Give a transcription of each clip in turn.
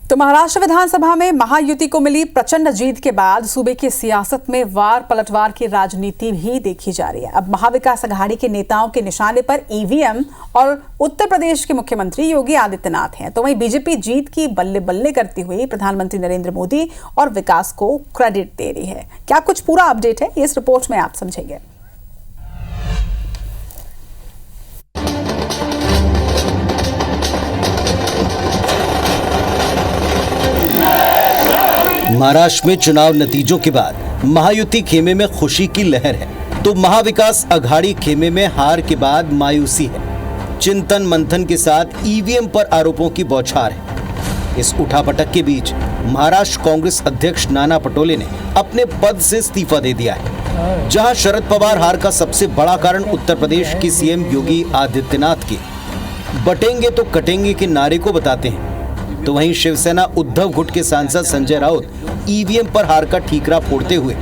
तो महाराष्ट्र विधानसभा में महायुति को मिली प्रचंड जीत के बाद सूबे की सियासत में वार पलटवार की राजनीति भी देखी जा रही है। अब महाविकास अघाड़ी के नेताओं के निशाने पर ईवीएम और उत्तर प्रदेश के मुख्यमंत्री योगी आदित्यनाथ हैं। तो वहीं बीजेपी जीत की बल्ले बल्ले करती हुई प्रधानमंत्री नरेंद्र मोदी और विकास को क्रेडिट दे रही है। क्या कुछ पूरा अपडेट है, इस रिपोर्ट में आप समझेंगे। महाराष्ट्र में चुनाव नतीजों के बाद महायुति खेमे में खुशी की लहर है, तो महाविकास अघाड़ी खेमे में हार के बाद मायूसी है। चिंतन मंथन के साथ ईवीएम पर आरोपों की बौछार है। इस उठापटक के बीच महाराष्ट्र कांग्रेस अध्यक्ष नाना पटोले ने अपने पद से इस्तीफा दे दिया है। जहां शरद पवार हार का सबसे बड़ा कारण उत्तर प्रदेश के सीएम योगी आदित्यनाथ के बटेंगे तो कटेंगे के नारे को बताते हैं, तो वहीं शिवसेना उद्धव गुट के सांसद संजय राउत ईवीएम पर हार का ठीकरा फोड़ते हुए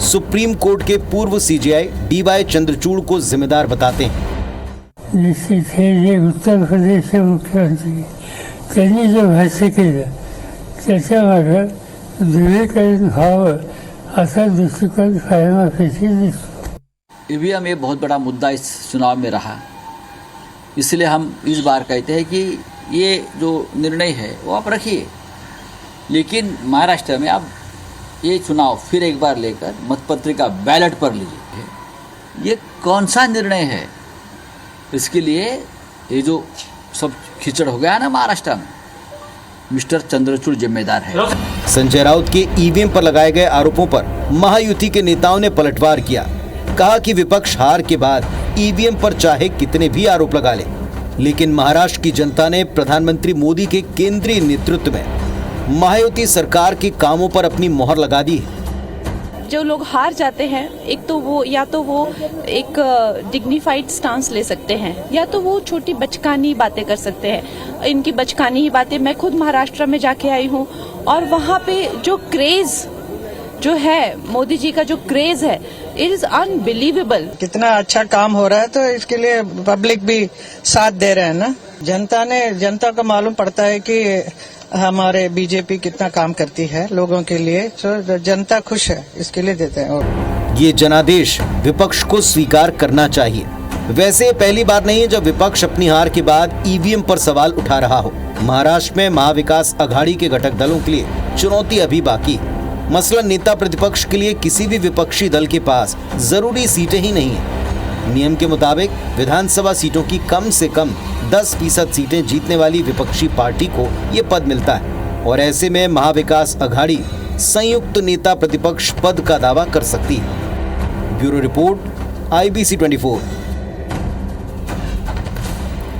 सुप्रीम कोर्ट के पूर्व सीजेआई डीवाई चंद्रचूड़ को जिम्मेदार बताते हैं। निश्चित है, ये उत्तर प्रदेश के मुख्यमंत्री त्यांनी जो भाष्य केलं त्याच्यामागे विवेकानंद भाव असा दृष्टिकोन कायमाफीची दिसतो। ईवीएम ये बहुत बड़ा मुद्दा इस चुनाव में रहा, इसलिए हम इस बार कहते हैं कि ये जो निर्णय है वो आप रखिए, लेकिन महाराष्ट्र में आप ये चुनाव फिर एक बार लेकर मतपत्रिका बैलेट पर लीजिए। ये कौन सा निर्णय है? इसके लिए ये जो सब खिचड़ हो गया ना महाराष्ट्र में, मिस्टर चंद्रचूड़ जिम्मेदार है। संजय राउत के ईवीएम पर लगाए गए आरोपों पर महायुति के नेताओं ने पलटवार किया। कहा कि विपक्ष हार के बाद ईवीएम पर चाहे कितने भी आरोप लगा ले, लेकिन महाराष्ट्र की जनता ने प्रधानमंत्री मोदी के केंद्रीय नेतृत्व में महायुति सरकार के कामों पर अपनी मोहर लगा दी है। जो लोग हार जाते हैं, एक तो वो या तो वो एक डिग्निफाइड स्टांस ले सकते हैं, या तो वो छोटी बचकानी बातें कर सकते हैं। इनकी बचकानी ही बातें, मैं खुद महाराष्ट्र में जाके आई हूँ और वहाँ पे जो क्रेज जो है, मोदी जी का जो क्रेज है, इट इज अनबिलीवेबल। कितना अच्छा काम हो रहा है, तो इसके लिए पब्लिक भी साथ दे रहे हैं ना। जनता को मालूम पड़ता है कि हमारे बीजेपी कितना काम करती है लोगों के लिए, तो जनता खुश है, इसके लिए देते हैं। और ये जनादेश विपक्ष को स्वीकार करना चाहिए। वैसे पहली बार नहीं है जब विपक्ष अपनी हार के बाद ईवीएम पर सवाल उठा रहा हो। महाराष्ट्र में महाविकास अघाड़ी के घटक दलों के लिए चुनौती अभी बाकी। मसलन नेता प्रतिपक्ष के लिए किसी भी विपक्षी दल के पास जरूरी सीटें ही नहीं है। नियम के मुताबिक विधानसभा सीटों की कम से कम 10% सीटें जीतने वाली विपक्षी पार्टी को ये पद मिलता है, और ऐसे में महाविकास अघाड़ी संयुक्त नेता प्रतिपक्ष पद का दावा कर सकती है। Bureau report, IBC 24।